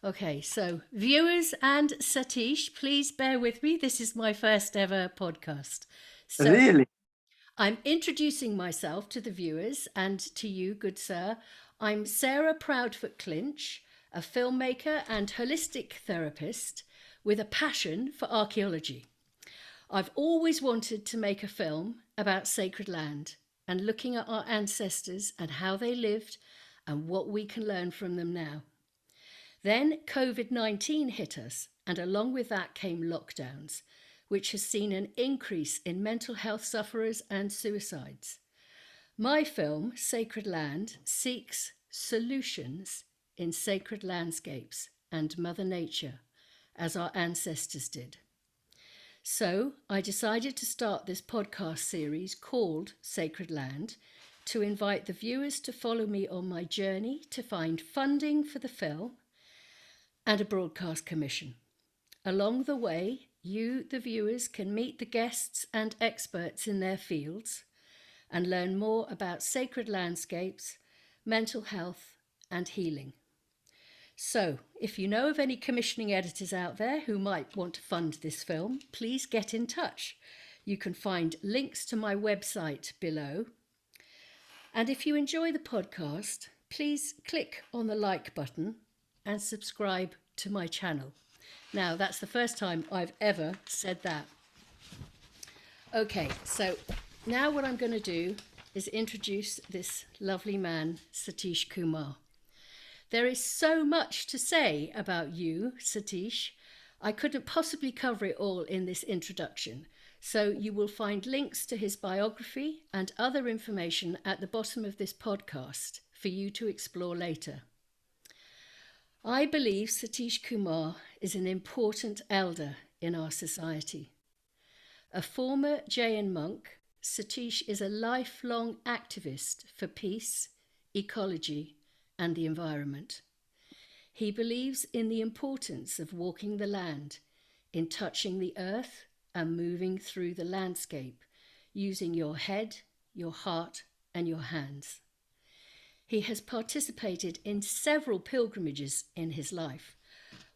Okay, so viewers and Satish, please bear with me. This is my first ever podcast. So Really? I'm introducing myself to the viewers and to you, good sir. I'm Sara Proudfoot Clinch, a filmmaker and holistic therapist with a passion for archaeology. I've always wanted to make a film about sacred land and looking at our ancestors and how they lived and what we can learn from them now. Then COVID-19 hit us, and along with that came lockdowns, which has seen an increase in mental health sufferers and suicides. My film, Sacred Land, seeks solutions in sacred landscapes and Mother Nature, as our ancestors did. So I decided to start this podcast series called Sacred Land to invite the viewers to follow me on my journey to find funding for the film and a broadcast commission. Along the way, you, the viewers, can meet the guests and experts in their fields and learn more about sacred landscapes, mental health, and healing. So, if you know of any commissioning editors out there who might want to fund this film, please get in touch. You can find links to my website below. And if you enjoy the podcast, please click on the like button and subscribe to my channel. Now, that's the first time I've ever said that. Okay, so now what I'm going to do is introduce this lovely man, Satish Kumar. There is so much to say about you, Satish. I couldn't possibly cover it all in this introduction, so you will find links to his biography and other information at the bottom of this podcast for you to explore later. I believe Satish Kumar is an important elder in our society. A former Jain monk, Satish is a lifelong activist for peace, ecology, and the environment. He believes in the importance of walking the land, in touching the earth and moving through the landscape, using your head, your heart, and your hands. He has participated in several pilgrimages in his life,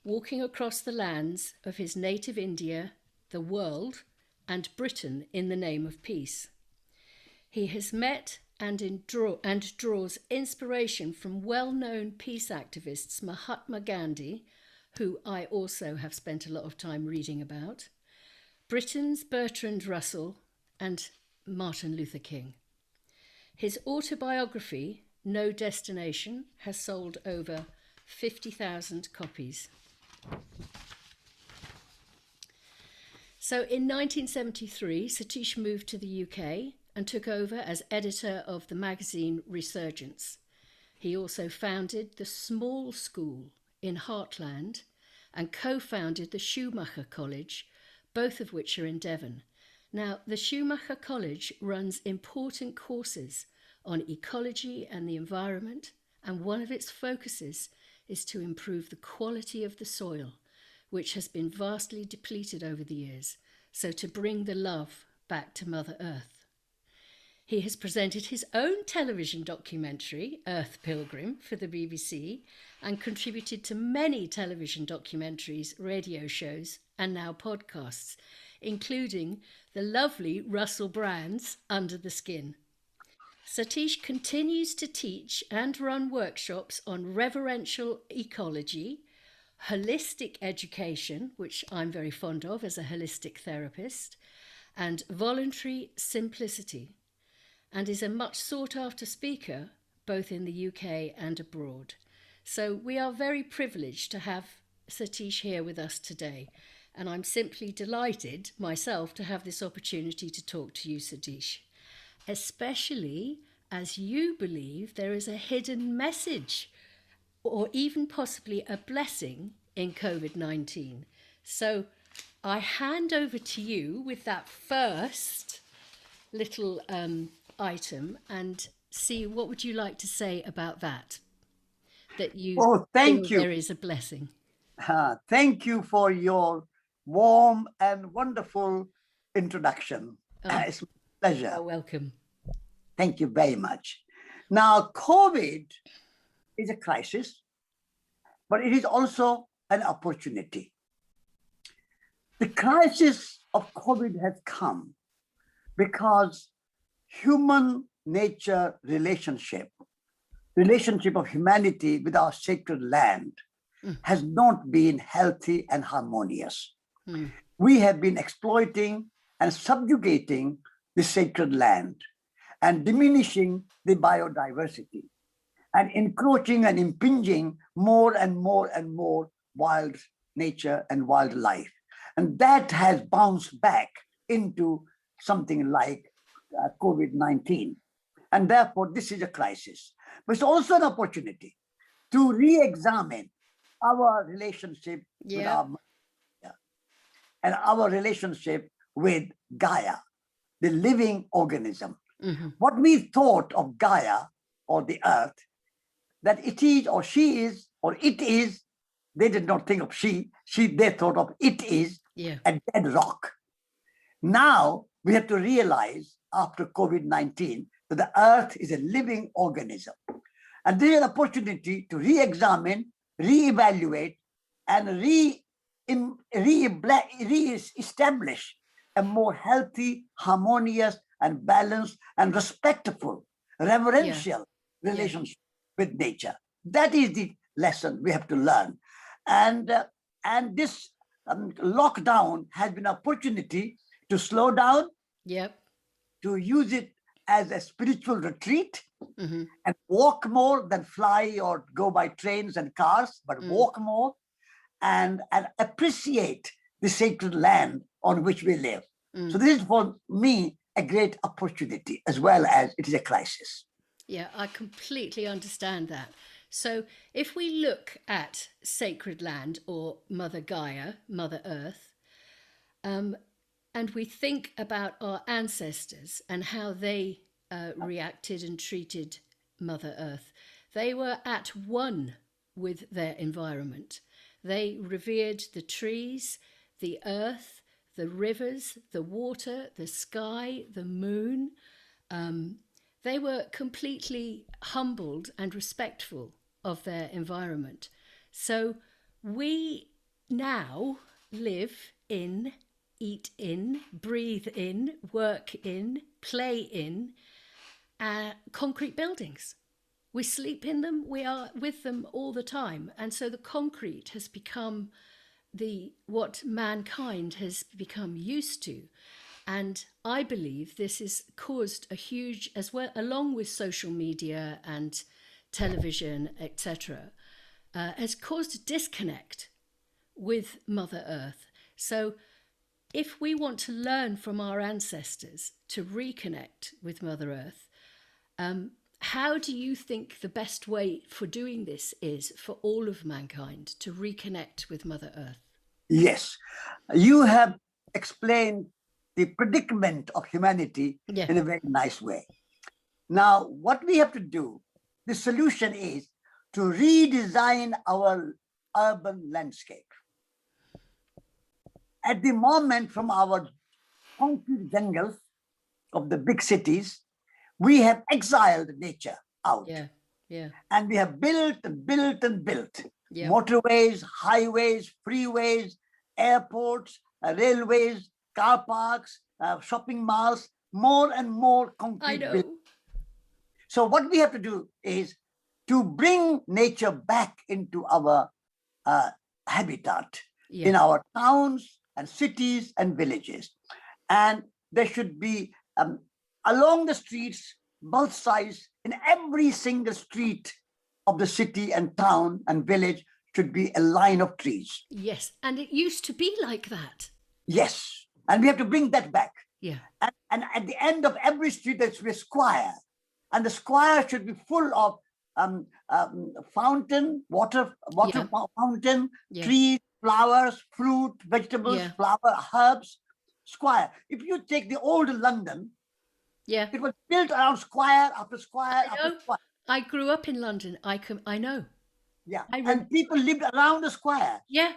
walking across the lands of his native India, the world, and Britain in the name of peace. He has met and draws inspiration from well-known peace activists Mahatma Gandhi, who I also have spent a lot of time reading about, Britain's Bertrand Russell, and Martin Luther King. His autobiography, No Destination, has sold over 50,000 copies. So in 1973, Satish moved to the UK and took over as editor of the magazine Resurgence. He also founded the Small School in Heartland and co-founded the Schumacher College, both of which are in Devon. Now, the Schumacher College runs important courses on ecology and the environment, and one of its focuses is to improve the quality of the soil, which has been vastly depleted over the years, so to bring the love back to Mother Earth. He has presented his own television documentary, Earth Pilgrim, for the BBC and contributed to many television documentaries, radio shows, and now podcasts, including the lovely Russell Brand's Under the Skin. Satish continues to teach and run workshops on reverential ecology, holistic education, which I'm very fond of as a holistic therapist, and voluntary simplicity, and is a much sought after speaker both in the UK and abroad. So we are very privileged to have Satish here with us today, and I'm simply delighted myself to have this opportunity to talk to you, Satish, especially as you believe there is a hidden message or even possibly a blessing in COVID-19. So I hand over to you with that first little item and see what would you like to say about that you Thank feel you. there is a blessing. Thank you for your warm and wonderful introduction. It's my pleasure. You're welcome. Thank you very much. Now, COVID is a crisis, but it is also an opportunity. The crisis of COVID has come because human nature relationship of humanity with our sacred land has not been healthy and harmonious. We have been exploiting and subjugating the sacred land and diminishing the biodiversity and encroaching and impinging more and more and more wild nature and wildlife. And that has bounced back into something like COVID-19. And therefore, this is a crisis. But it's also an opportunity to re-examine our relationship with our and our relationship with Gaia, the living organism. What we thought of Gaia or the earth, that it is or she is or it is, they did not think of they thought of it is a dead rock. Now we have to realize after COVID-19 that the earth is a living organism. And there is an opportunity to re-examine, re-evaluate, and re-establish a more healthy, harmonious, and balanced, and respectful, reverential relationship with nature. That is the lesson we have to learn. And this lockdown has been an opportunity to slow down, to use it as a spiritual retreat, and walk more than fly or go by trains and cars, but walk more and appreciate the sacred land on which we live. So this is for me a great opportunity as well as it is a crisis. Yeah, I completely understand that. So if we look at sacred land or Mother Gaia, Mother Earth, and we think about our ancestors and how they reacted and treated Mother Earth, they were at one with their environment. They revered the trees, the earth, the rivers, the water, the sky, the moon. They were completely humbled and respectful of their environment. So we now live in, eat in, breathe in, work in, play in concrete buildings. We sleep in them, we are with them all the time. And so the concrete has become what mankind has become used to. And I believe this has caused a huge, as well, along with social media and television, etc., has caused a disconnect with Mother Earth. So if we want to learn from our ancestors to reconnect with Mother Earth, how do you think the best way for doing this is for all of mankind to reconnect with Mother Earth? Yes, you have explained the predicament of humanity in a very nice way. Now, what we have to do, the solution is to redesign our urban landscape. At the moment, from our concrete jungles of the big cities, we have exiled nature out. And we have built and built and built. Motorways, highways, freeways, airports, railways, car parks, shopping malls, more and more concrete buildings. So what we have to do is to bring nature back into our habitat in our towns and cities and villages. And there should be along the streets, both sides, in every single street of the city and town and village should be a line of trees. Yes, and it used to be like that. Yes, and we have to bring that back. Yeah. And at the end of every street, there should be a square. And the square should be full of fountain, water fountain, trees, flowers, fruit, vegetables, flower, herbs, square. If you take the old London, it was built around square after square after square. I grew up in London. I know. Yeah, and people lived around the square. Yeah.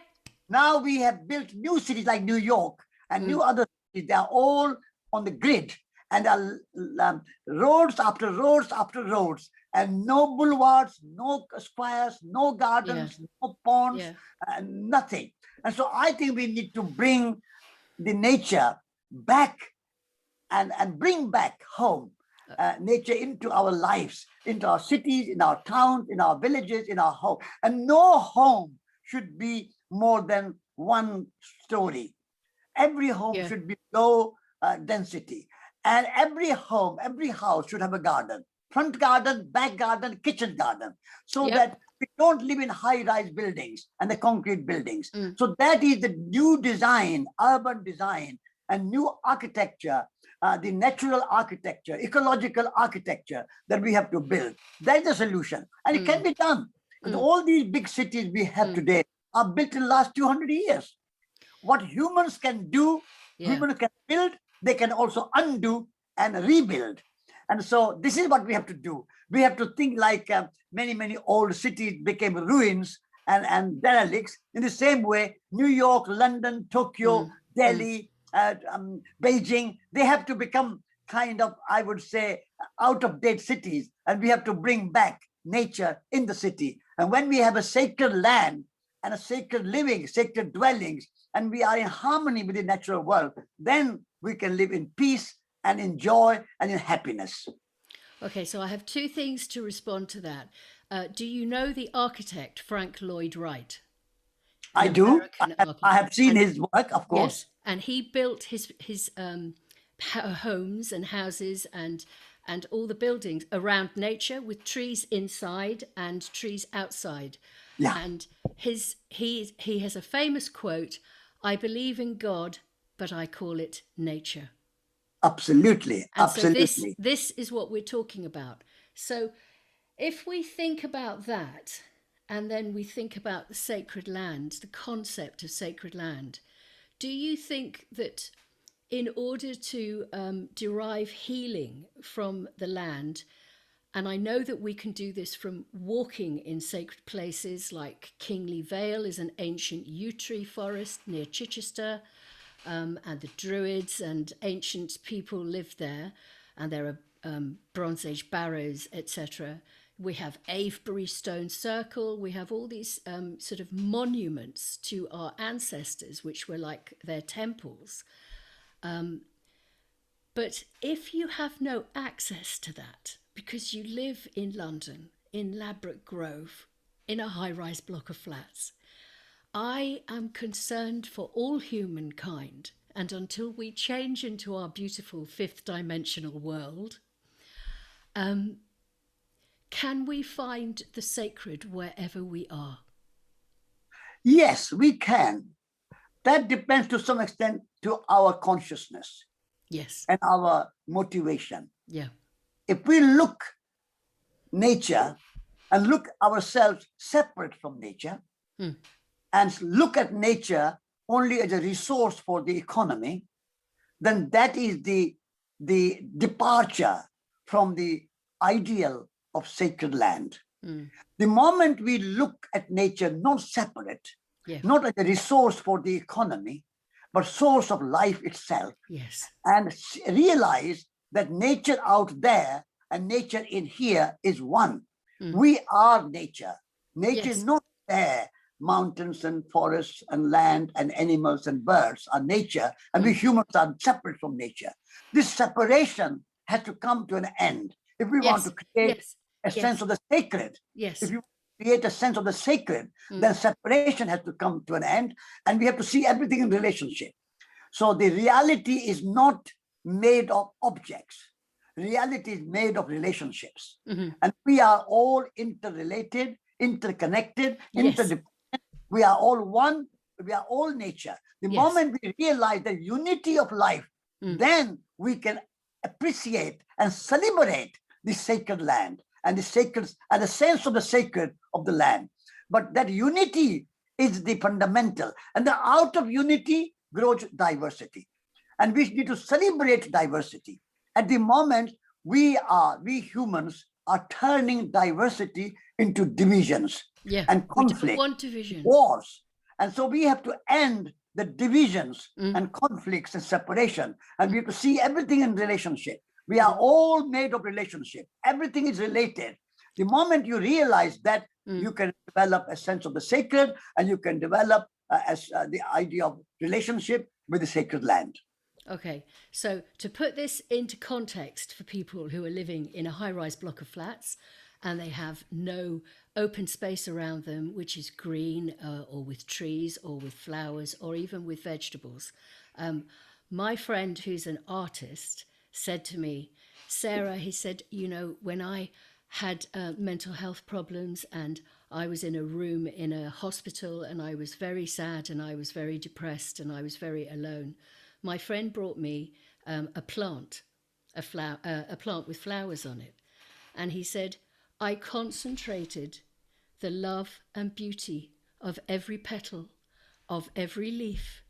Now we have built new cities like New York and new other cities. They are all on the grid, and roads after roads after roads. and no boulevards, no squares, no gardens, no ponds, and nothing. And so I think we need to bring the nature back and bring back home nature into our lives, into our cities, in our towns, in our villages, in our home. And no home should be more than one story. Every home should be low density. And every home, every house should have a garden. Front garden, back garden, kitchen garden. So that we don't live in high-rise buildings and the concrete buildings. So that is the new design, urban design, and new architecture, the natural architecture, ecological architecture that we have to build. That's the solution. And it can be done. Because all these big cities we have today are built in the last 200 years. What humans can do, humans can build, they can also undo and rebuild. And so this is what we have to do. We have to think like many old cities became ruins and derelicts. In the same way, New York, London, Tokyo, Delhi, Beijing, they have to become kind of, I would say, out-of-date cities. And we have to bring back nature in the city. And when we have a sacred land and a sacred living, sacred dwellings, and we are in harmony with the natural world, then we can live in peace and in joy and in happiness. Okay, so I have two things to respond to that. Do you know the architect, Frank Lloyd Wright? I do. I have seen his work, of course. Yes, and he built his homes and houses and all the buildings around nature with trees inside and trees outside. Yeah. And he has a famous quote, "I believe in God, but I call it nature." Absolutely. And absolutely. So this is what we're talking about. So if we think about that, and then we think about the sacred land, the concept of sacred land, do you think that in order to derive healing from the land, and I know that we can do this from walking in sacred places like Kingly Vale is an ancient yew tree forest near Chichester, and the Druids and ancient people lived there, and there are Bronze Age barrows, etc. We have Avebury Stone Circle. We have all these sort of monuments to our ancestors, which were like their temples. But if you have no access to that, because you live in London, in Ladbroke Grove, in a high-rise block of flats, I am concerned for all humankind, and until we change into our beautiful fifth dimensional world, can we find the sacred wherever we are? Yes, we can. That depends to some extent to our consciousness. Yes. And our motivation. Yeah. If we look nature and look ourselves separate from nature, and look at nature only as a resource for the economy, then that is the departure from the ideal of sacred land. The moment we look at nature not separate, not as a resource for the economy, but source of life itself, and realize that nature out there and nature in here is one. We are nature. Nature is not there. Mountains and forests and land and animals and birds are nature, and we humans are separate from nature. This separation has to come to an end if we want to create a sense of the sacred. If you create a sense of the sacred, then separation has to come to an end, and we have to see everything in relationship. So the reality is not made of objects. Reality is made of relationships. And we are all interrelated, interconnected, interdependent. We are all one. We are all nature. The moment we realize the unity of life, then we can appreciate and celebrate the sacred land and the sacred and the sense of the sacred of the land. But that unity is the fundamental, and out of unity grows diversity, and we need to celebrate diversity. At the moment, we humans are turning diversity into divisions and conflict, wars, and so we have to end the divisions and conflicts and separation, and we have to see everything in relationship. We are all made of relationship. Everything is related. The moment you realize that, Mm. you can develop a sense of the sacred, and you can develop the idea of relationship with the sacred land. Okay, so to put this into context for people who are living in a high-rise block of flats and they have no open space around them, which is green or with trees or with flowers or even with vegetables. My friend who's an artist said to me, Sarah, he said, you know, when I had mental health problems and I was in a room in a hospital and I was very sad and I was very depressed and I was very alone, my friend brought me a plant, a plant with flowers on it. And he said, I concentrated the love and beauty of every petal, of every leaf,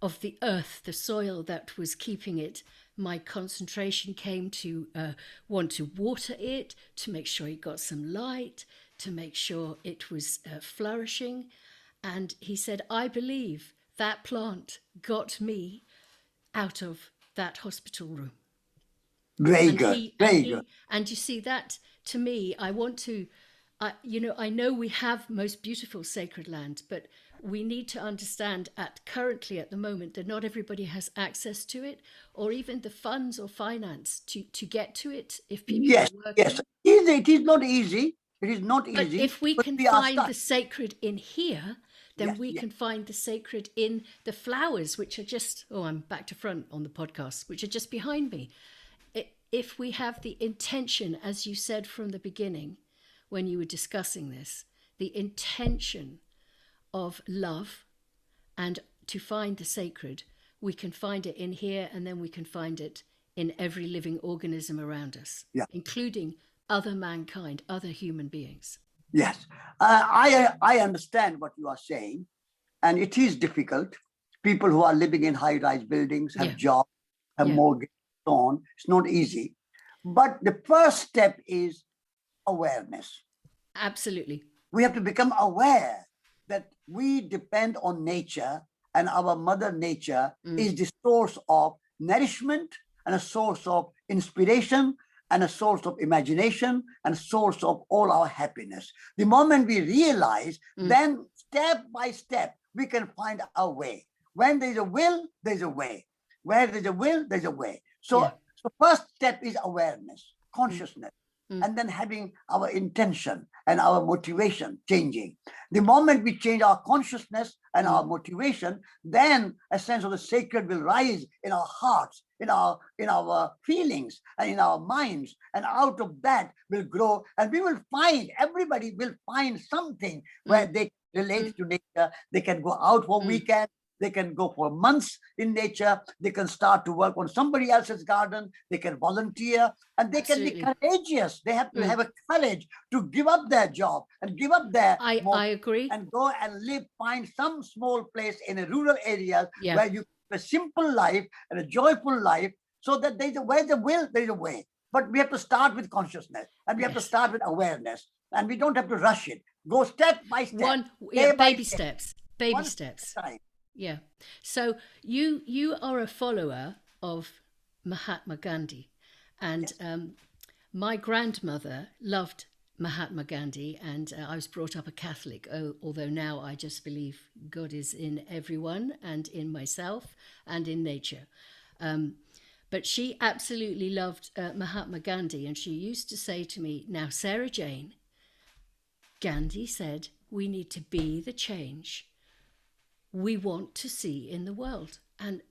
of the earth, the soil that was keeping it. My concentration came to want to water it, to make sure it got some light, to make sure it was flourishing. And he said, I believe that plant got me out of that hospital room. Very And good. Very good. and you see that, to me, I want to, you know, I know we have most beautiful sacred land, but we need to understand currently at the moment that not everybody has access to it, or even the funds or finance to get to it if people Yes, are working. yes. It is not easy. It is not But easy. if we but can we are find stuck. the sacred in here, then Yes, we yes. can find the sacred in the flowers, which are just, oh, I'm back to front on the podcast, which are just behind me. If we have the intention, as you said from the beginning, when you were discussing this, the intention of love and to find the sacred, we can find it in here, and then we can find it in every living organism around us, Yeah. including other mankind, other human beings. Yes, I understand what you are saying, and it is difficult. People who are living in high-rise buildings have Yeah. jobs, have Yeah. mortgage, so on. It's not easy, but the first step is awareness. Absolutely. We have to become aware that we depend on nature, and our mother nature is the source of nourishment and a source of inspiration and a source of imagination and a source of all our happiness. The moment we realize, then step by step, we can find our way. When there's a will, there's a way. Where there's a will, there's a way. So, Yeah. so first step is awareness, consciousness. And then having our intention and our motivation changing. The moment we change our consciousness and our motivation, then a sense of the sacred will rise in our hearts, in our feelings, and in our minds. And out of that will grow, and we will find, everybody will find something where they relate to nature. They can go out for weekend. They can go for months in nature. They can start to work on somebody else's garden. They can volunteer, and they Absolutely. can be courageous. They have to have a courage to give up their job and give up their I agree. and go and live, find some small place in a rural area Yeah. where you have a simple life and a joyful life, so that where the will, there's a way. But we have to start with consciousness, and we have to start with awareness, and we don't have to rush it. Go step by step. Baby steps. Baby steps. Time. Yeah. So you are a follower of Mahatma Gandhi, and my grandmother loved Mahatma Gandhi, and I was brought up a Catholic, although now I just believe God is in everyone and in myself and in nature. But she absolutely loved Mahatma Gandhi, and she used to say to me, now, Sarah Jane, Gandhi said we need to be the change we want to see in the world. And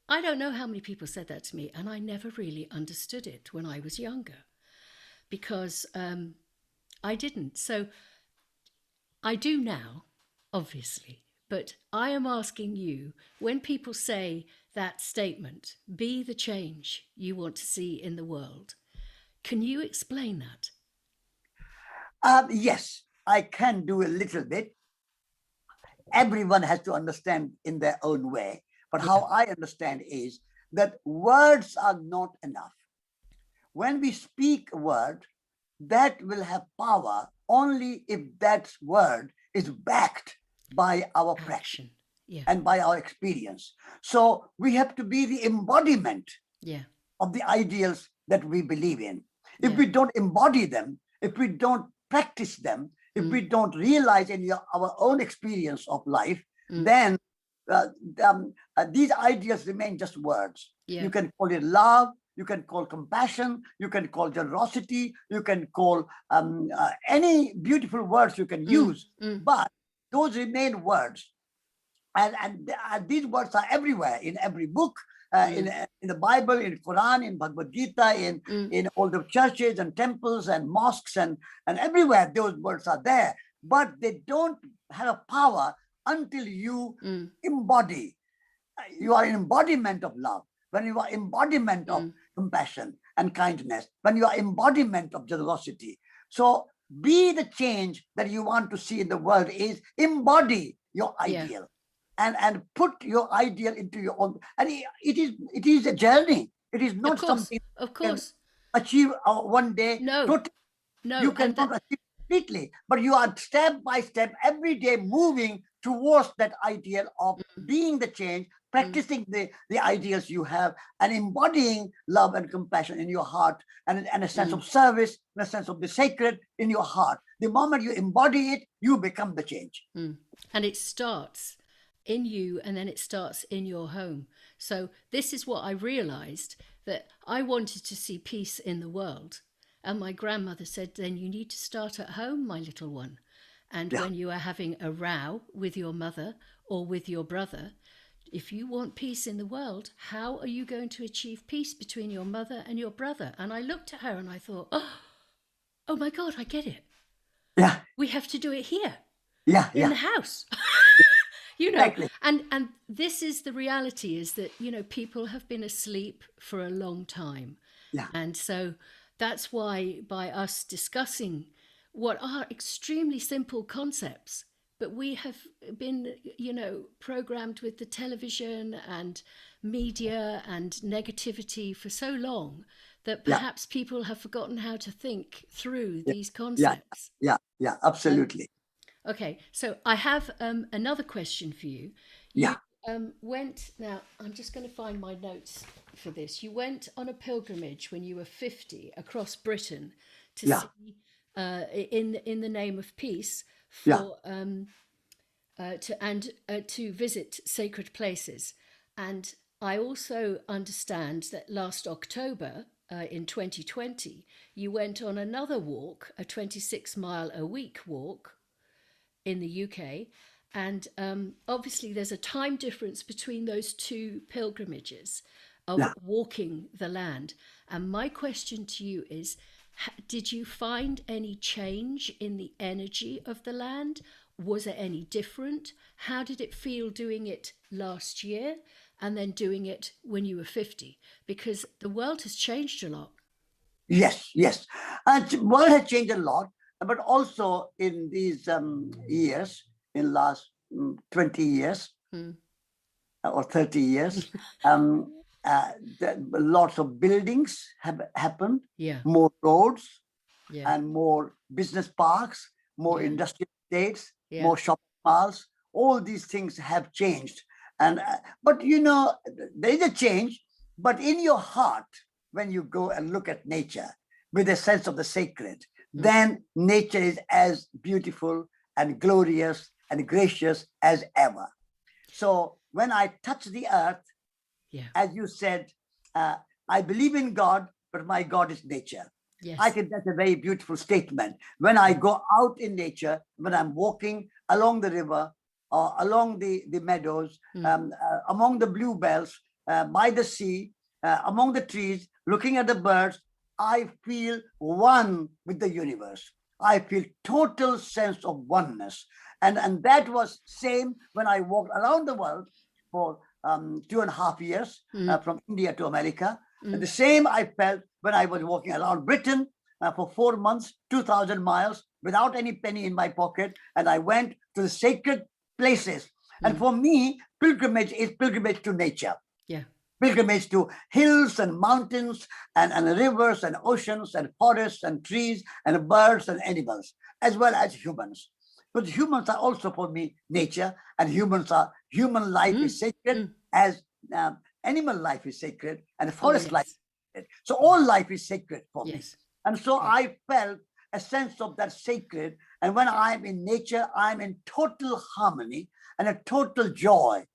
I don't know how many people said that to me, and I never really understood it when I was younger, because I didn't. So I do now, obviously, but I am asking you, when people say that statement, be the change you want to see in the world, can you explain that? Yes, I can do a little bit. Everyone has to understand in their own way. But how I understand is that words are not enough. When we speak a word, that will have power only if that word is backed by our practice and by our experience. So we have to be the embodiment of the ideals that we believe in. If we don't embody them, if we don't practice them, if we don't realize in our own experience of life, then these ideas remain just words. You can call it love, you can call compassion, you can call generosity, you can call any beautiful words you can use, but those remain words. And these words are everywhere, in every book, in the Bible, in Quran, in Bhagavad Gita, in all the churches and temples and mosques, and everywhere those words are there. But they don't have a power until you embody. You are an embodiment of love. When you are embodiment of compassion and kindness, when you are embodiment of generosity. So be the change that you want to see in the world, is embody your ideal. And put your ideal into your own. And it is a journey. It is not something of course achieve one day. No, you cannot achieve completely, but you are step by step every day moving towards that ideal of being the change, practicing the ideals you have, and embodying love and compassion in your heart, and a sense of service, and a sense of the sacred in your heart. The moment you embody it, you become the change. And it starts in you, and then it starts in your home. So this is what I realized, that I wanted to see peace in the world. And my grandmother said, then you need to start at home, my little one. And when you are having a row with your mother or with your brother, if you want peace in the world, how are you going to achieve peace between your mother and your brother? And I looked at her and I thought, oh my God, I get it. Yeah. We have to do it here. In the house. Exactly. And this is the reality, is that, people have been asleep for a long time. And so that's why, by us discussing what are extremely simple concepts, but we have been, programmed with the television and media and negativity for so long that perhaps people have forgotten how to think through these concepts. Yeah, absolutely. Okay, so I have another question for you. You went, now I'm just going to find my notes for this. You went on a pilgrimage when you were 50 across Britain to see, in the name of peace, for to visit sacred places. And I also understand that last October, in 2020, you went on another walk, a 26-mile-a-week walk in the UK. And obviously there's a time difference between those two pilgrimages of walking the land. And my question to you is, did you find any change in the energy of the land? Was it any different? How did it feel doing it last year and then doing it when you were 50? Because the world has changed a lot. Yes. The world has changed a lot, but also in these years, in last 20 years or 30 years, lots of buildings have happened, more roads, and more business parks, more industrial estates, more shopping malls. All these things have changed. And but there is a change, but in your heart, when you go and look at nature with a sense of the sacred, then nature is as beautiful and glorious and gracious as ever. So when I touch the earth, as you said, I believe in God, but my God is nature. I think that's a very beautiful statement. When I go out in nature, when I'm walking along the river, or along the meadows, among the bluebells, by the sea, among the trees, looking at the birds, I feel one with the universe. I feel total sense of oneness. And that was same when I walked around the world for 2.5 years, from India to America. And the same I felt when I was walking around Britain for 4 months, 2,000 miles, without any penny in my pocket. And I went to the sacred places. And for me, pilgrimage is pilgrimage to nature. Pilgrimage to hills and mountains and rivers and oceans and forests and trees and birds and animals, as well as humans. But humans are also, for me, nature, and human life is sacred, as animal life is sacred, and forest life is sacred. So all life is sacred for me. And so I felt a sense of that sacred. And when I'm in nature, I'm in total harmony and a total joy.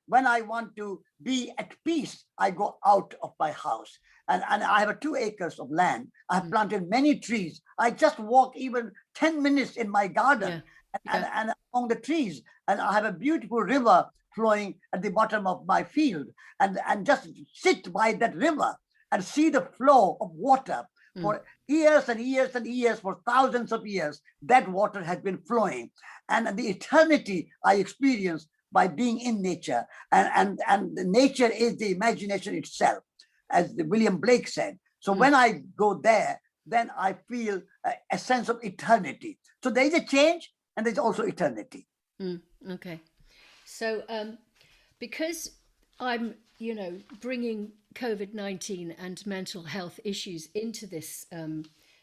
When I want to be at peace, I go out of my house. And I have 2 acres of land. I've planted many trees. I just walk even 10 minutes in my garden and among the trees. And I have a beautiful river flowing at the bottom of my field. And just sit by that river and see the flow of water for years and years and years, for thousands of years. That water has been flowing. And the eternity I experience by being in nature. And nature is the imagination itself, as William Blake said. So when I go there, then I feel a sense of eternity. So there is a change and there's also eternity. Okay. So because I'm, bringing COVID-19 and mental health issues into this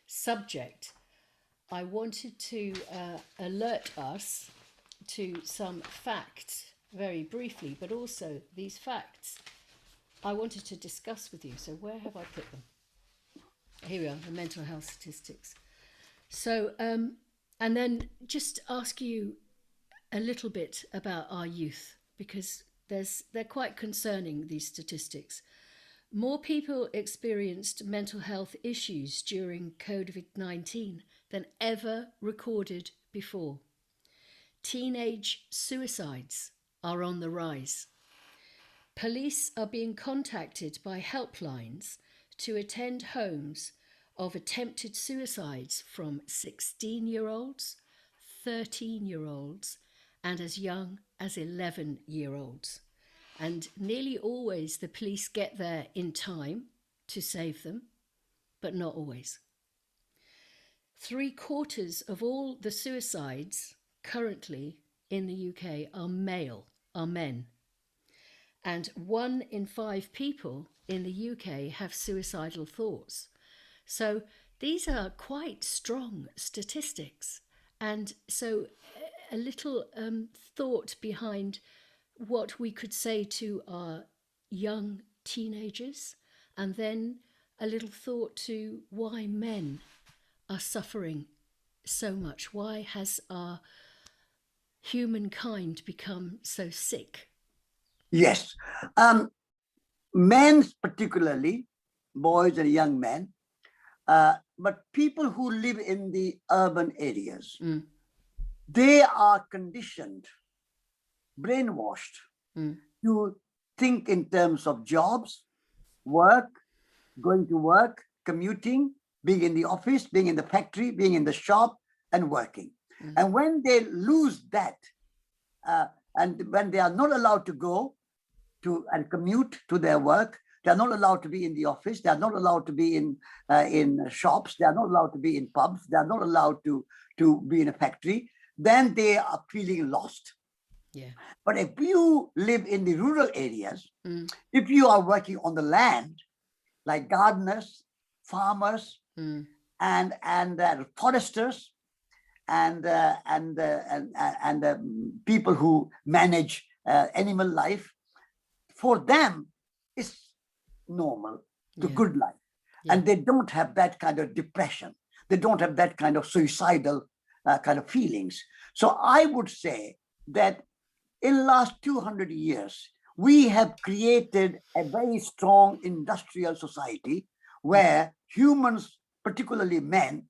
subject, I wanted to alert us to some facts very briefly, but also these facts I wanted to discuss with you. So where have I put them? Here we are, the mental health statistics. So, and then just ask you a little bit about our youth, because they're quite concerning, these statistics. More people experienced mental health issues during COVID-19 than ever recorded before. Teenage suicides are on the rise. Police are being contacted by helplines to attend homes of attempted suicides from 16-year-olds, 13-year-olds, and as young as 11-year-olds. And nearly always the police get there in time to save them, but not always. 3/4 of all the suicides currently in the UK are men. And 1 in 5 people in the UK have suicidal thoughts. So these are quite strong statistics. And so a little thought behind what we could say to our young teenagers, and then a little thought to why men are suffering so much. Why has our humankind become so sick? Yes. Men, particularly, boys and young men, but people who live in the urban areas, they are conditioned, brainwashed to think in terms of jobs, work, going to work, commuting, being in the office, being in the factory, being in the shop, and working. And when they lose that, and when they are not allowed to go to and commute to their work, they are not allowed to be in the office, they are not allowed to be in shops, they are not allowed to be in pubs, they are not allowed to be in a factory, then they are feeling lost. Yeah. But if you live in the rural areas, if you are working on the land, like gardeners, farmers, and foresters, and people who manage animal life, for them it's normal to good life. And they don't have that kind of depression. They don't have that kind of suicidal kind of feelings. So I would say that in the last 200 years, we have created a very strong industrial society where humans, particularly men,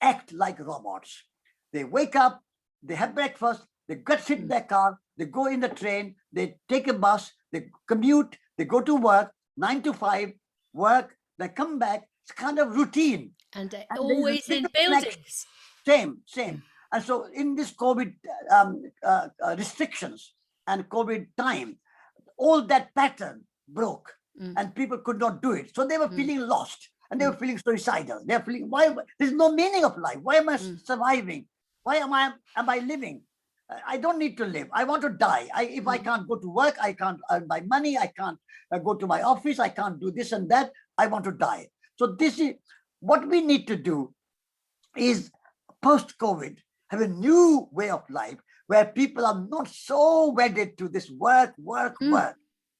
act like robots. They wake up, they have breakfast, they sit in their car, they go in the train, they take a bus, they commute, they go to work, 9 to 5, work, they come back. It's kind of routine. And always in buildings. Same. And so in this COVID restrictions and COVID time, all that pattern broke and people could not do it. So they were feeling lost and they were feeling suicidal. They're feeling, why? There's no meaning of life. Why am I surviving? Why am I living? I don't need to live. I want to die. If I can't go to work, I can't earn my money, I can't go to my office, I can't do this and that, I want to die. So this is what we need to do, is post-COVID, have a new way of life where people are not so wedded to this work,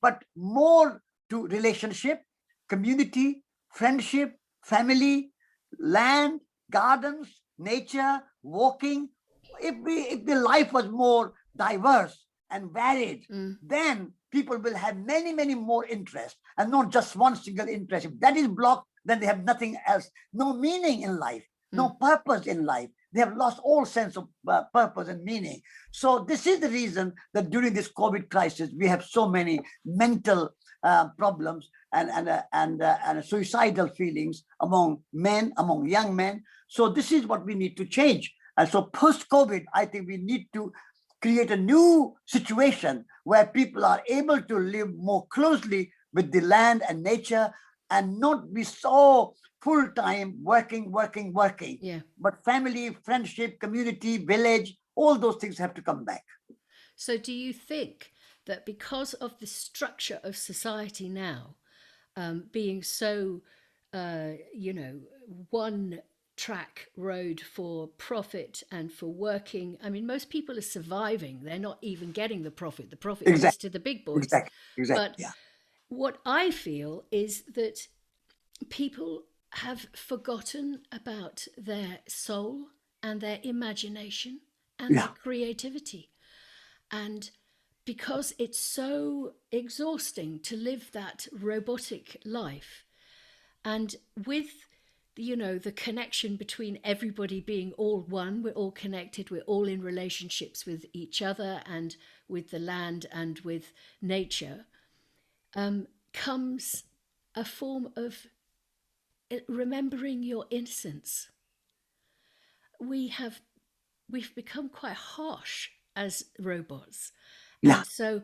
but more to relationship, community, friendship, family, land, gardens, nature, walking, if the life was more diverse and varied, then people will have many, many more interests and not just one single interest. If that is blocked, then they have nothing else, no meaning in life, no purpose in life. They have lost all sense of purpose and meaning. So this is the reason that during this COVID crisis, we have so many mental problems and suicidal feelings among men, among young men. So this is what we need to change. And so post-COVID, I think we need to create a new situation where people are able to live more closely with the land and nature and not be so full-time working. Yeah. But family, friendship, community, village, all those things have to come back. So do you think that because of the structure of society now being so, one track road for profit and for working, I mean, most people are surviving. They're not even getting the profit. The profit goes to the big boys. Exactly. But Yeah. what I feel is that people have forgotten about their soul and their imagination and their creativity. And because it's so exhausting to live that robotic life, and with the connection between everybody being all one, we're all connected, we're all in relationships with each other and with the land and with nature, comes a form of remembering your innocence. We've become quite harsh as robots. Yeah. And so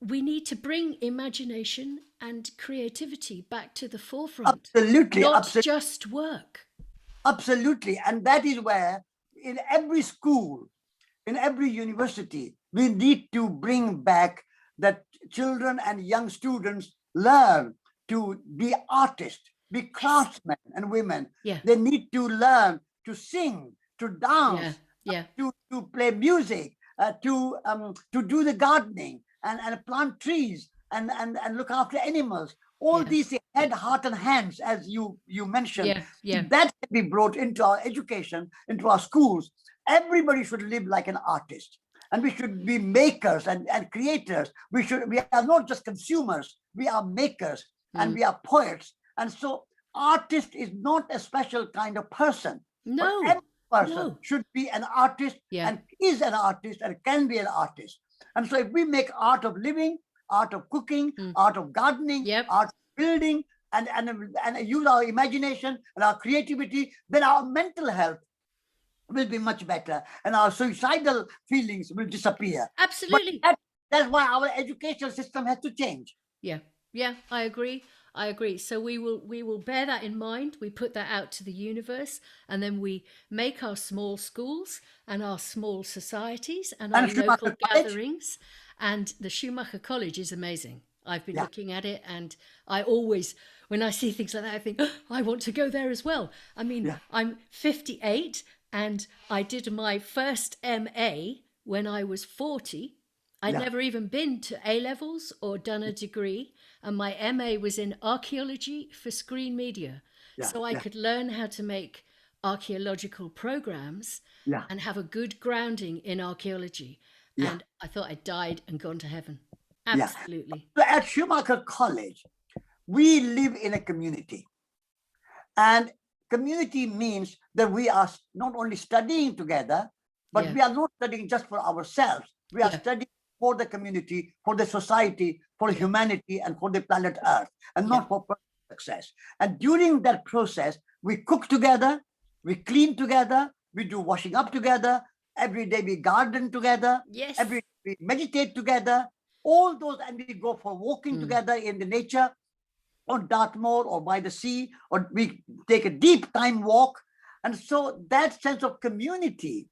we need to bring imagination and creativity back to the forefront. Absolutely. Not just work. Absolutely. And that is where in every school, in every university, we need to bring back that children and young students learn to be artists, be craftsmen and women. Yeah. They need to learn to sing, to dance, to play music, to do the gardening and plant trees and look after animals. All these head, heart, and hands, as you mentioned, that can be brought into our education, into our schools. Everybody should live like an artist, and we should be makers and creators. We are not just consumers. We are makers and we are poets. And so, artist is not a special kind of person. No, but every person should be an artist and is an artist and can be an artist. And so, if we make art of living, art of cooking, art of gardening, art of building, and use our imagination and our creativity, then our mental health will be much better and our suicidal feelings will disappear. Absolutely. But that's why our educational system has to change. Yeah, I agree. So we will bear that in mind. We put that out to the universe, and then we make our small schools and our small societies and our local gatherings. And the Schumacher College is amazing. I've been looking at it, and I always, when I see things like that, I think, oh, I want to go there as well. I mean, I'm 58 and I did my first MA when I was 40. I'd never even been to A-levels or done a degree. And my MA was in archaeology for screen media. So I could learn how to make archaeological programs and have a good grounding in archaeology. And I thought I'd died and gone to heaven. Absolutely. So at Schumacher College, we live in a community. And community means that we are not only studying together, but we are not studying just for ourselves. We are studying for the community, for the society, for humanity, and for the planet Earth, and not for personal success. And during that process, we cook together, we clean together, we do washing up together, every day we garden together, every day we meditate together, all those, and we go for walking together in the nature, on Dartmoor or by the sea, or we take a deep time walk. And so that sense of community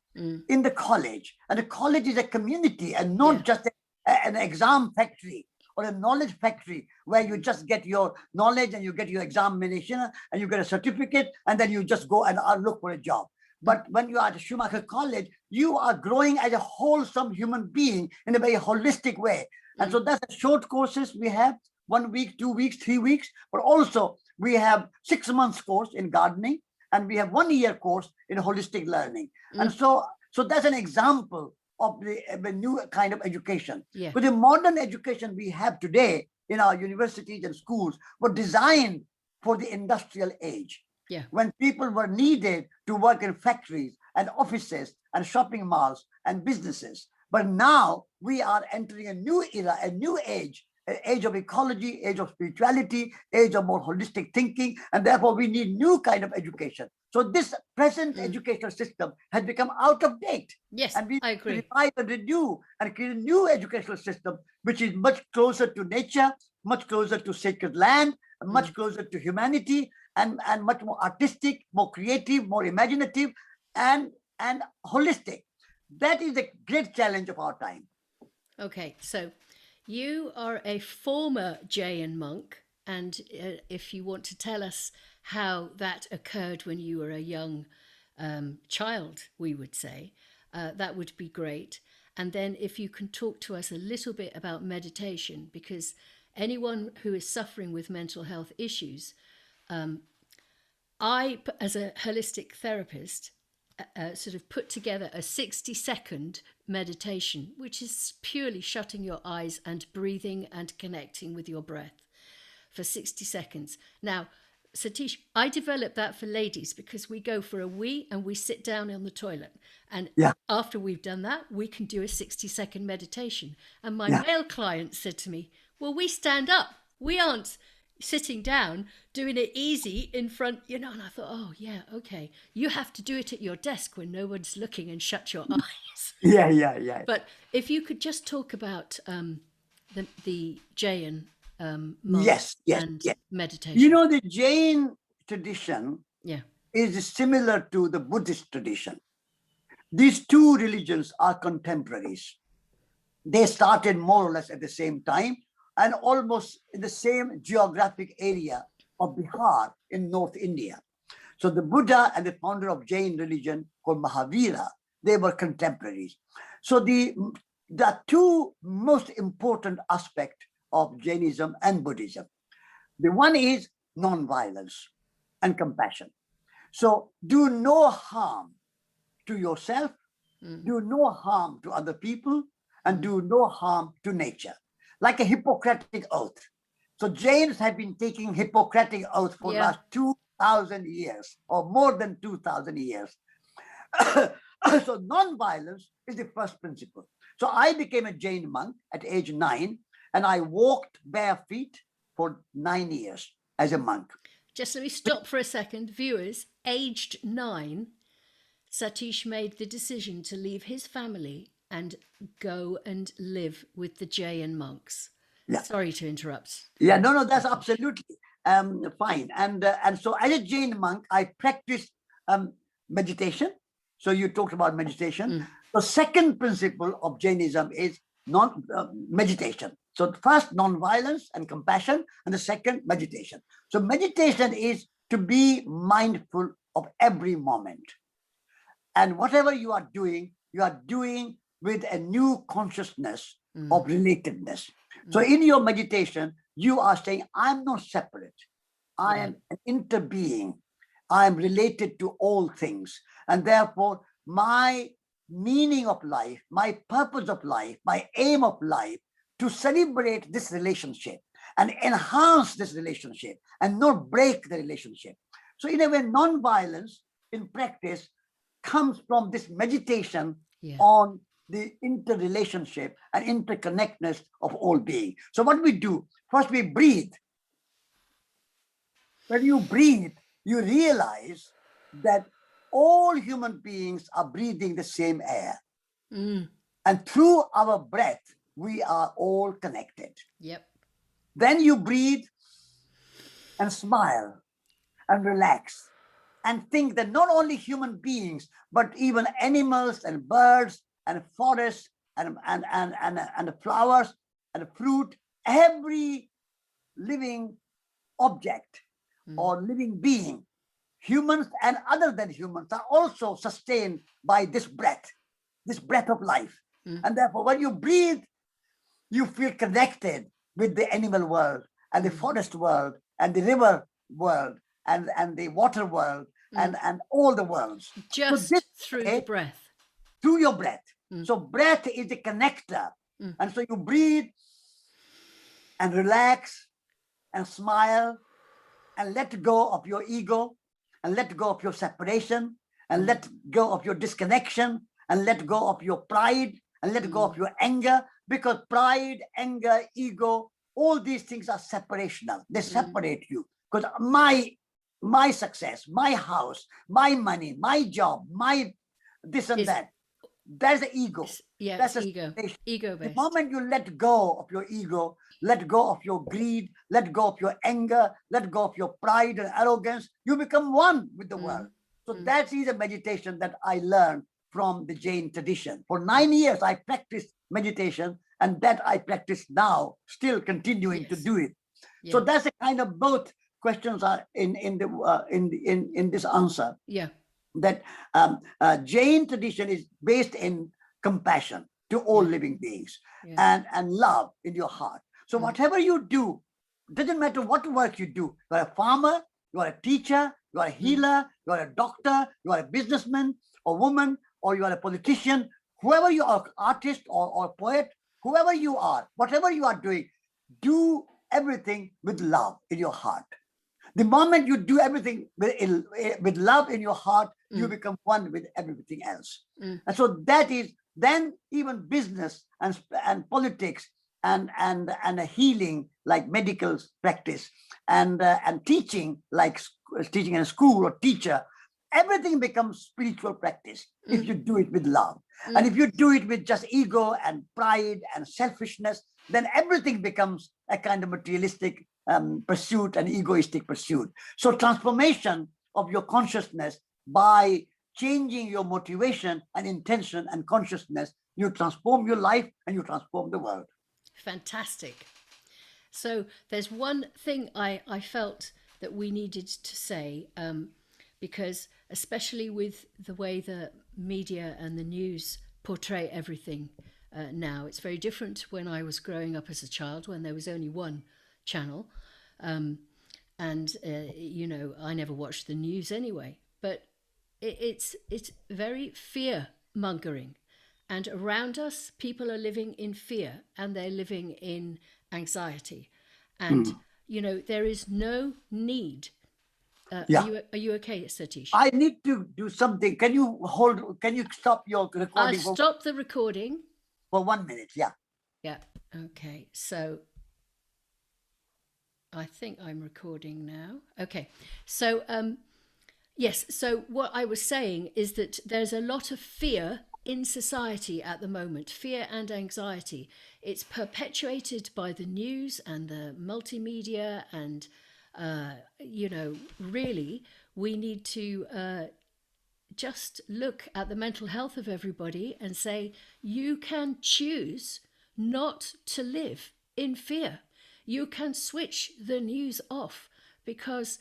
in the college, and the college is a community and not just an exam factory or a knowledge factory where you just get your knowledge and you get your examination and you get a certificate and then you just go and look for a job. But when you are at Schumacher College, you are growing as a wholesome human being in a very holistic way. And so that's the short courses we have, 1 week, 2 weeks, 3 weeks, but also we have 6 months course in gardening. and we have 1 year course in holistic learning. And so that's an example of the new kind of education. Yeah. But the modern education we have today in our universities and schools were designed for the industrial age. Yeah. When people were needed to work in factories and offices and shopping malls and businesses. But now we are entering a new era, a new age, an age of ecology, age of spirituality, age of more holistic thinking, and therefore we need new kind of education. So this present educational system has become out of date. Yes, and we I agree. revive and renew and create a new educational system, which is much closer to nature, much closer to sacred land, much closer to humanity, and much more artistic, more creative, more imaginative, and holistic. That is the great challenge of our time. Okay, so you are a former Jain monk, and if you want to tell us how that occurred when you were a young child, we would say, that would be great. And then if you can talk to us a little bit about meditation, because anyone who is suffering with mental health issues, I, as a holistic therapist, sort of put together a 60-second meditation, which is purely shutting your eyes and breathing and connecting with your breath for 60 seconds. Now, Satish, I developed that for ladies because we go for a wee and we sit down on the toilet. And after we've done that, we can do a 60-second meditation. And my male client said to me, well, we stand up. We aren't sitting down, doing it easy in front, and I thought, oh, yeah, okay. You have to do it at your desk when no one's looking and shut your eyes. Yeah. But if you could just talk about the Jain monks and meditation. The Jain tradition is similar to the Buddhist tradition. These two religions are contemporaries. They started more or less at the same time and almost in the same geographic area of Bihar in North India. So the Buddha and the founder of Jain religion called Mahavira, they were contemporaries. So the two most important aspects of Jainism and Buddhism. The one is non-violence and compassion. So do no harm to yourself, do no harm to other people, and do no harm to nature, like a Hippocratic oath. So Jains have been taking Hippocratic oath for the last 2,000 years or more than 2,000 years. So non-violence is the first principle. So I became a Jain monk at age 9, and I walked bare feet for 9 years as a monk. Just let me stop for a second. Viewers, aged 9, Satish made the decision to leave his family and go and live with the Jain monks. Yeah. Sorry to interrupt. Yeah, no, that's absolutely fine. And so as a Jain monk, I practiced meditation. So you talked about meditation. The second principle of Jainism is meditation. So first, non-violence and compassion, and the second, meditation. So meditation is to be mindful of every moment. And whatever you are doing with a new consciousness of relatedness. So in your meditation, you are saying, I'm not separate. I am an interbeing. I am related to all things. And therefore, my meaning of life, my purpose of life, my aim of life, to celebrate this relationship and enhance this relationship and not break the relationship. So in a way, non-violence in practice comes from this meditation on the interrelationship and interconnectedness of all being. So what we do, first we breathe. When you breathe, you realize that all human beings are breathing the same air. And through our breath, we are all connected. Yep. Then you breathe and smile and relax and think that not only human beings, but even animals and birds and forests and the flowers and the fruit, every living object or living being, humans and other than humans, are also sustained by this breath of life. And therefore, when you breathe, you feel connected with the animal world and the forest world and the river world and the water world and all the worlds. Just so this through way, the breath. through your breath. So breath is the connector. And so you breathe and relax and smile and let go of your ego and let go of your separation and let go of your disconnection and let go of your pride and let go of your anger, because pride, anger, ego, all these things are separational. They separate you, because my success, my house, my money, my job, my this and that, that's the ego. Yeah, that's it's ego the based. moment you let go of your ego, let go of your greed, let go of your anger, let go of your pride and arrogance, you become one with the world. So that is a meditation that I learned from the Jain tradition. For 9 years, I practiced meditation, and that I practice now, still continuing to do it. So that's the kind of both questions are in this answer. Yeah. That Jain tradition is based in compassion to all living beings and love in your heart. So whatever you do, doesn't matter what work you do. You're a farmer, you are a teacher, you are a healer, you are a doctor, you are a businessman or woman, or you are a politician, whoever you are, artist or poet, whoever you are, whatever you are doing, do everything with love in your heart. The moment you do everything with love in your heart, you become one with everything else. And so that is, then even business and politics and a healing like medical practice and teaching like teaching in a school or teacher, everything becomes spiritual practice if you do it with love. And if you do it with just ego and pride and selfishness, then everything becomes a kind of materialistic pursuit and egoistic pursuit. So transformation of your consciousness by changing your motivation and intention and consciousness, you transform your life and you transform the world. Fantastic. So there's one thing I felt that we needed to say, because especially with the way the media and the news portray everything now, it's very different when I was growing up as a child, when there was only one channel. You know, I never watched the news anyway, but it's very fear mongering. And around us, people are living in fear and they're living in anxiety. And, you know, there is no need. Are you okay, Satish? I need to do something. Can you stop your recording? I'll stop the recording. For 1 minute, yeah. Yeah, okay. So I think I'm recording now. Okay, so yes, so what I was saying is that there's a lot of fear in society at the moment, fear and anxiety. It's perpetuated by the news and the multimedia and, you know, really we need to just look at the mental health of everybody and say, you can choose not to live in fear. You can switch the news off because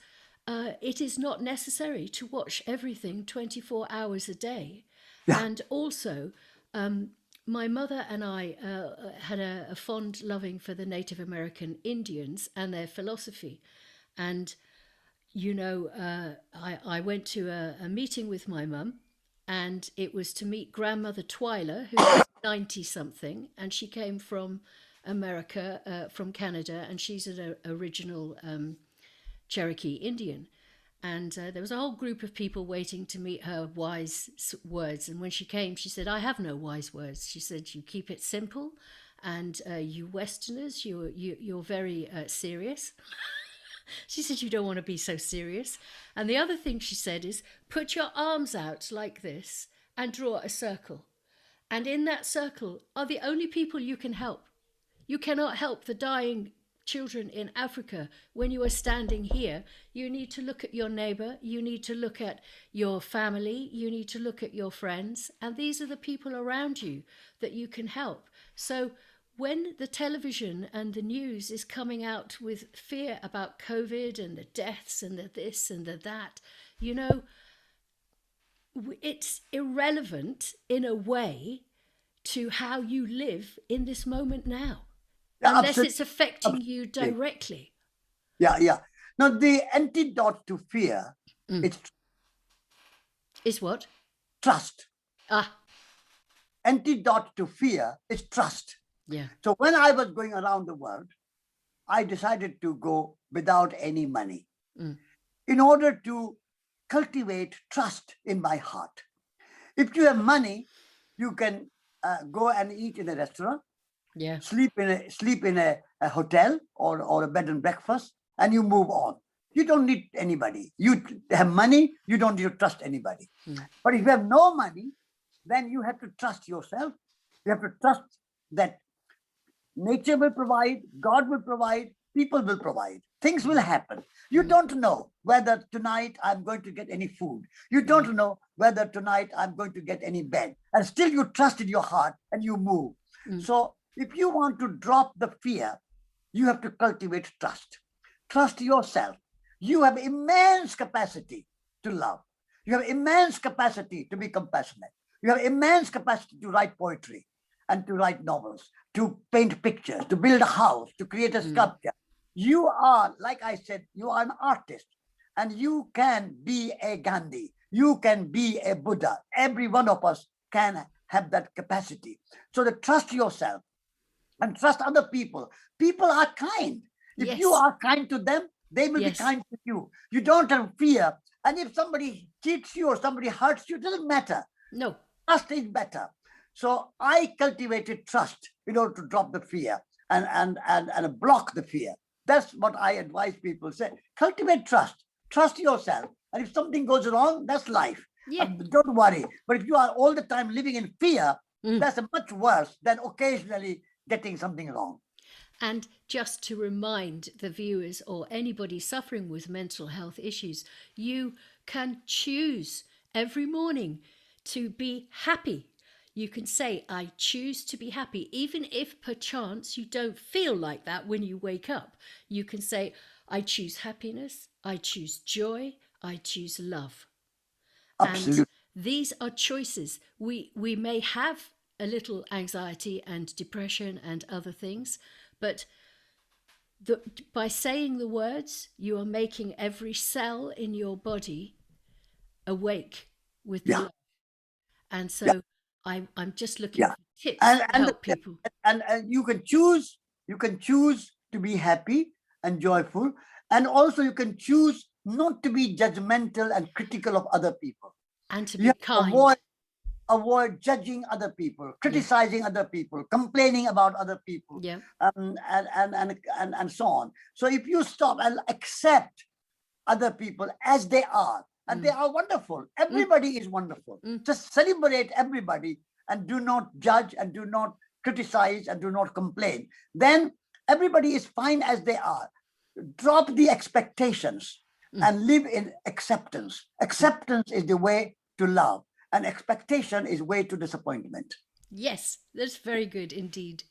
it is not necessary to watch everything 24 hours a day. Yeah. And also, my mother and I had a fond loving for the Native American Indians and their philosophy. And, you know, I went to a meeting with my mum, and it was to meet grandmother Twyla, who was 90-something, and she came from America, from Canada, and she's an original Cherokee Indian. And there was a whole group of people waiting to meet her wise words. And when she came, she said, I have no wise words. She said, you keep it simple. And you Westerners, you're very serious. She said, you don't want to be so serious. And the other thing she said is, put your arms out like this and draw a circle. And in that circle are the only people you can help. You cannot help the dying children in Africa. When you are standing here, you need to look at your neighbor, you need to look at your family, you need to look at your friends, and these are the people around you that you can help. So when the television and the news is coming out with fear about COVID and the deaths and the this and the that, you know, it's irrelevant in a way to how you live in this moment now. Yeah, unless it's affecting you directly. Yeah. Now, the antidote to fear is Is what? Trust. Ah, Antidote to fear is trust. yeah. So when I was going around the world, I decided to go without any money in order to cultivate trust in my heart. If you have money, you can go and eat in a restaurant, Yeah. sleep in a hotel or a bed and breakfast, and you move on. You don't need anybody. You have money, you don't need to trust anybody. But if you have no money, then you have to trust yourself. You have to trust that nature will provide, God will provide, people will provide. Things will happen. You don't know whether tonight I'm going to get any food. You don't know whether tonight I'm going to get any bed. And still you trust in your heart and you move. So if you want to drop the fear, you have to cultivate trust. Trust yourself. You have immense capacity to love. You have immense capacity to be compassionate. You have immense capacity to write poetry and to write novels, to paint pictures, to build a house, to create a sculpture. You are, like I said, you are an artist, and you can be a Gandhi. You can be a Buddha. Every one of us can have that capacity. So to trust yourself and trust other people. People are kind. If you are kind to them, they will be kind to you. You don't have fear. And if somebody cheats you or somebody hurts you, it doesn't matter. No. Trust is better. So I cultivated trust in order to drop the fear and block the fear. That's what I advise people. Say, cultivate trust. Trust yourself. And if something goes wrong, that's life. Yeah. Don't worry. But if you are all the time living in fear, that's much worse than occasionally getting something wrong. And just to remind the viewers or anybody suffering with mental health issues, you can choose every morning to be happy. You can say, I choose to be happy, even if perchance you don't feel like that when you wake up. You can say, I choose happiness, I choose joy, I choose love. Absolutely. And these are choices. We may have a little anxiety and depression and other things, but by saying the words, you are making every cell in your body awake with the love. And so I'm just looking for tips to help people. And you can choose to be happy and joyful. And also you can choose not to be judgmental and critical of other people. And to be kind. Avoid judging other people, criticizing other people, complaining about other people, and so on. So if you stop and accept other people as they are, and they are wonderful, everybody is wonderful. Just celebrate everybody and do not judge and do not criticize and do not complain. Then everybody is fine as they are. Drop the expectations and live in acceptance. Acceptance is the way to love. And expectation is way to disappointment. Yes, that's very good indeed.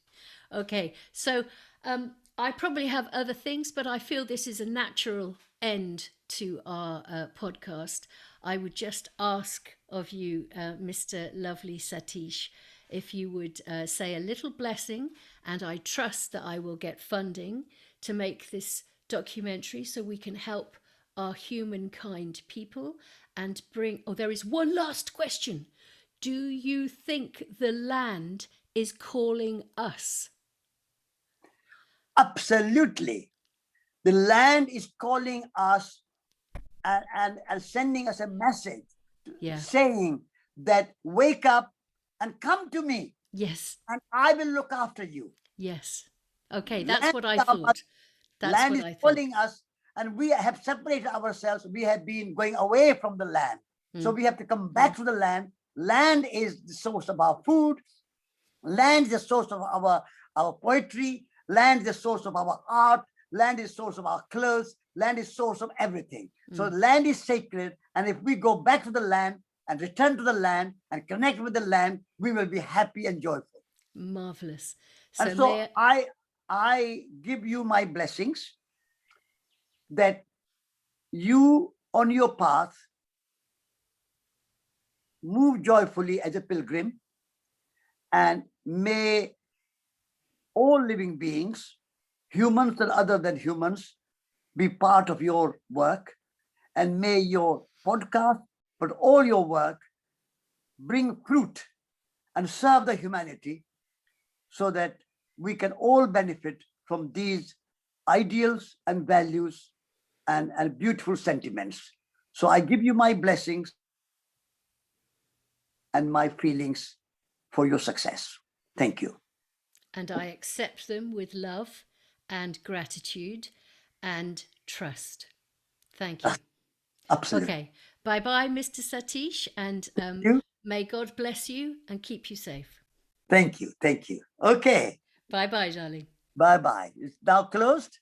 Okay, so I probably have other things, but I feel this is a natural end to our podcast. I would just ask of you, Mr. Lovely Satish, if you would say a little blessing, and I trust that I will get funding to make this documentary so we can help our humankind people and bring... Oh, there is one last question. Do you think the land is calling us? Absolutely. The land is calling us and sending us a message saying that wake up and come to me. Yes. And I will look after you. Yes. Okay, that's what I thought. Land is calling us, and we have separated ourselves. We have been going away from the land. So we have to come back to the land. Land is the source of our food. Land is the source of our poetry. Land is the source of our art. Land is the source of our clothes. Land is the source of everything. So land is sacred. And if we go back to the land and return to the land and connect with the land, we will be happy and joyful. Marvelous. And so I give you my blessings that you on your path move joyfully as a pilgrim, and may all living beings, humans and other than humans, be part of your work, and may your podcast but all your work bring fruit and serve the humanity so that we can all benefit from these ideals and values and beautiful sentiments. So I give you my blessings and my feelings for your success. Thank you. And I accept them with love and gratitude and trust. Thank you. Absolutely. Okay. Bye-bye, Mr. Satish, and You. may God bless you and keep you safe. Thank you. Thank you. Okay. Bye-bye, darling. Bye-bye. It's now closed.